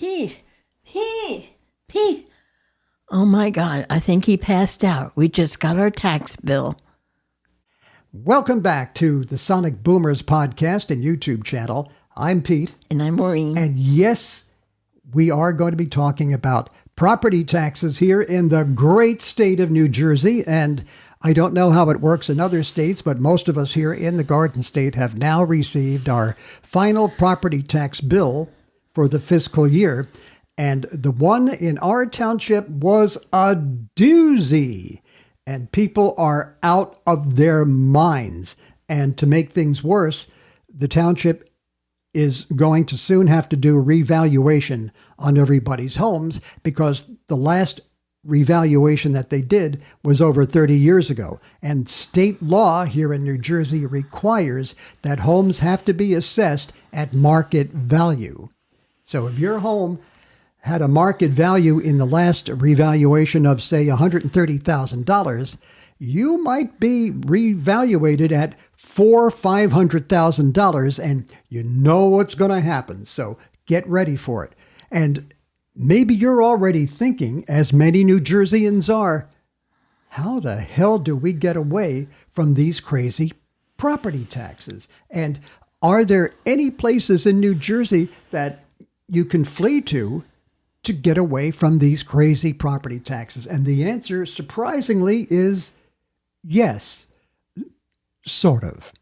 Pete! Pete! Oh my God, I think he passed out. We just got our tax bill. Welcome back to the Sonic Boomers podcast and YouTube channel. I'm Pete. And I'm Maureen. And yes, we are going to be talking about property taxes here in the great state of New Jersey. And I don't know how it works in other states, but most of us here in the Garden State have now received our final property tax bill for the fiscal year. And the one in our township was a doozy. And people are out of their minds. And to make things worse, the township is going to soon have to do a revaluation on everybody's homes because the last revaluation that they did was over 30 years ago. And state law here in New Jersey requires that homes have to be assessed at market value. So if your home had a market value in the last revaluation of, say, $130,000, you might be revaluated at $500,000, and you know what's going to happen. So get ready for it. And maybe you're already thinking, as many New Jerseyans are, how the hell do we get away from these crazy property taxes? And are there any places in New Jersey that you can flee to get away from these crazy property taxes? And the answer, surprisingly, is yes, sort of.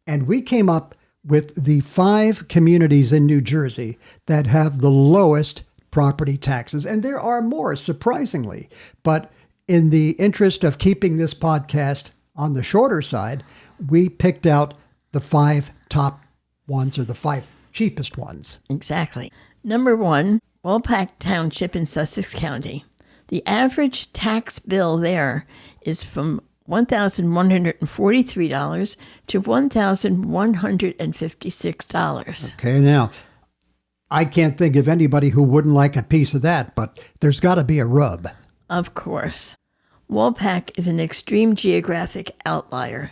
And we came up with the 5 communities in New Jersey that have the lowest property taxes. And there are more, surprisingly. But in the interest of keeping this podcast on the shorter side, we picked out the 5 top ones, or the 5 cheapest ones. Exactly. Number 1, Walpack Township in Sussex County. The average tax bill there is from $1,143 to $1,156. Okay, now, I can't think of anybody who wouldn't like a piece of that, but there's got to be a rub. Of course. Walpack is an extreme geographic outlier.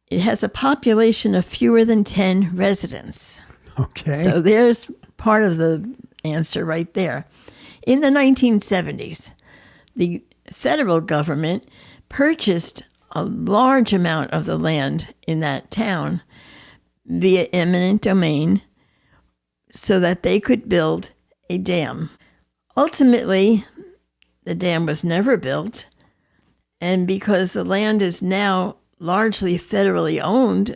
It has a population of fewer than 10 residents. Okay. So there's part of the answer right there. In the 1970s, the federal government purchased a large amount of the land in that town via eminent domain so that they could build a dam. Ultimately, the dam was never built, and because the land is now largely federally owned,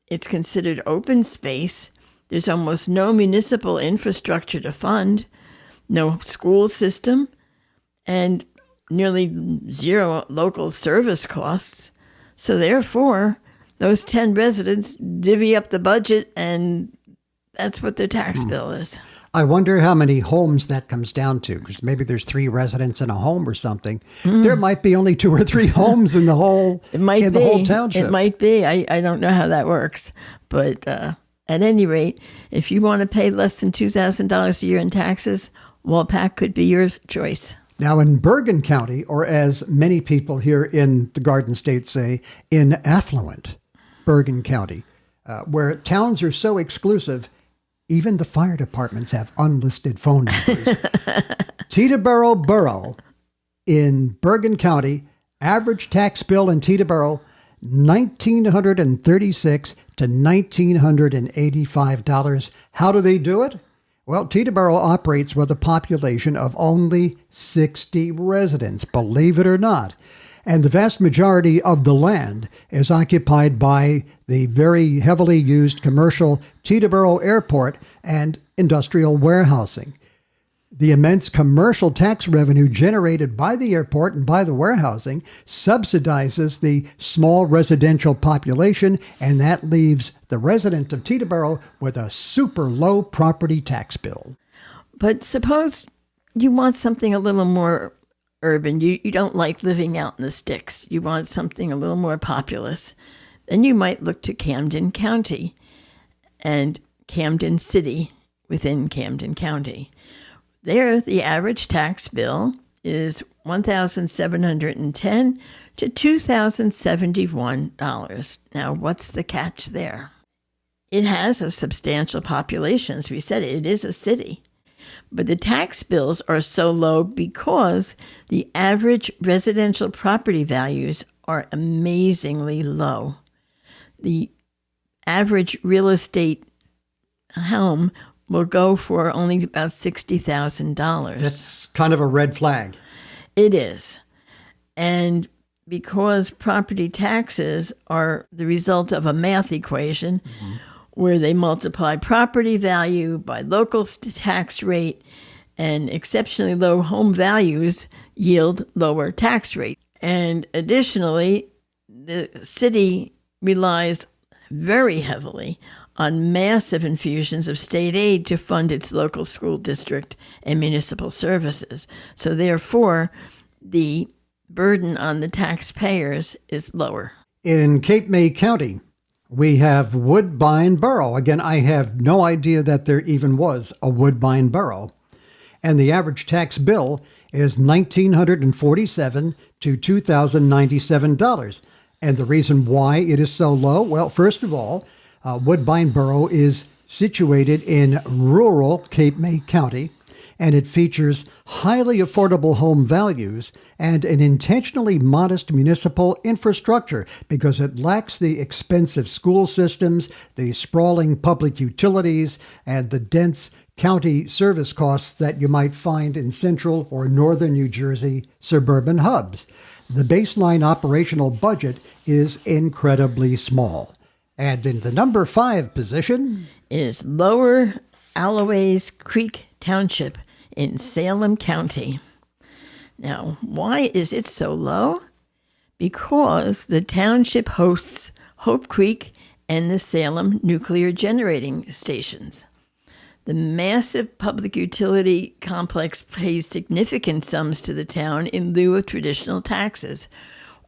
it's considered open space. There's almost no municipal infrastructure to fund, no school system, and nearly zero local service costs. So therefore, those 10 residents divvy up the budget, and that's what their tax bill is. I wonder how many homes that comes down to, because maybe there's 3 residents in a home or something. There might be only 2 or 3 homes in the whole the whole township. It might be. I don't know how that works. But at any rate, if you want to pay less than $2,000 a year in taxes, Walpack could be your choice. Now in Bergen County, or as many people here in the Garden State say, in affluent Bergen County, where towns are so exclusive, even the fire departments have unlisted phone numbers. Teterboro Borough in Bergen County, average tax bill in Teterboro, $1,936 to $1,985. How do they do it? Well, Teterboro operates with a population of only 60 residents, believe it or not. And the vast majority of the land is occupied by the very heavily used commercial Teterboro Airport and industrial warehousing. The immense commercial tax revenue generated by the airport and by the warehousing subsidizes the small residential population, and that leaves the resident of Teterboro with a super low property tax bill. But suppose you want something a little more urban. You don't like living out in the sticks. You want something a little more populous. Then you might look to Camden County and Camden City within Camden County. There, the average tax bill is $1,710 to $2,071. Now, what's the catch there? It has a substantial population. As we said, it is a city. But the tax bills are so low because the average residential property values are amazingly low. The average real estate home will go for only about $60,000. That's kind of a red flag. It is. And because property taxes are the result of a math equation where they multiply property value by local tax rate, and exceptionally low home values yield lower tax rate. And additionally, the city relies very heavily on massive infusions of state aid to fund its local school district and municipal services. So therefore, the burden on the taxpayers is lower. In Cape May County, we have Woodbine Borough. Again, I have no idea that there even was a Woodbine Borough. And the average tax bill is $1,947 to $2,097. And the reason why it is so low, well, first of all, Woodbine Borough is situated in rural Cape May County, and it features highly affordable home values and an intentionally modest municipal infrastructure because it lacks the expensive school systems, the sprawling public utilities, and the dense county service costs that you might find in central or northern New Jersey suburban hubs. The baseline operational budget is incredibly small. And in the number 5 position is Lower Alloways Creek Township in Salem County. Now, why is it so low? Because the township hosts Hope Creek and the Salem nuclear generating stations. The massive public utility complex pays significant sums to the town in lieu of traditional taxes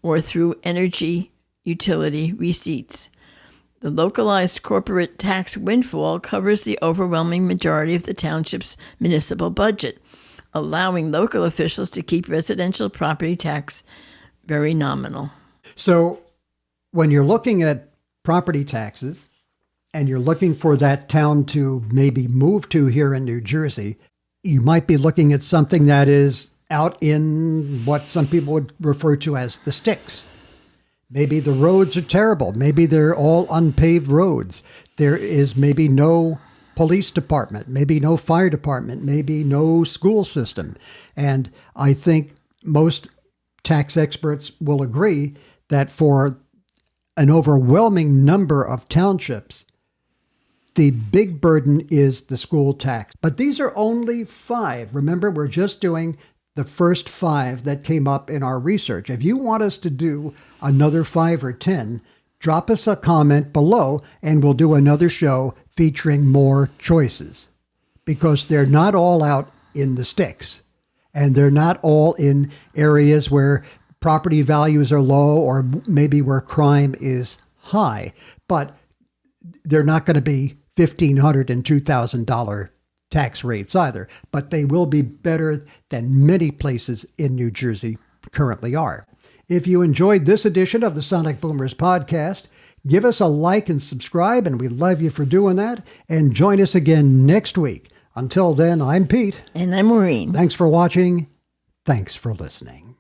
or through energy utility receipts. The localized corporate tax windfall covers the overwhelming majority of the township's municipal budget, allowing local officials to keep residential property tax very nominal. So when you're looking at property taxes and you're looking for that town to maybe move to here in New Jersey, you might be looking at something that is out in what some people would refer to as the sticks. Maybe the roads are terrible. Maybe they're all unpaved roads. There is maybe no police department, maybe no fire department, maybe no school system. And I think most tax experts will agree that for an overwhelming number of townships, the big burden is the school tax. But these are only 5. Remember, we're just doing the first 5 that came up in our research. If you want us to do another 5 or 10, drop us a comment below and we'll do another show featuring more choices, because they're not all out in the sticks and they're not all in areas where property values are low or maybe where crime is high, but they're not going to be $1,500 and $2,000 tax rates either, but they will be better than many places in New Jersey currently are. If you enjoyed this edition of the Sonic Boomers podcast, give us a like and subscribe, and we love you for doing that. And join us again next week. Until then, I'm Pete. And I'm Maureen. Thanks for watching. Thanks for listening.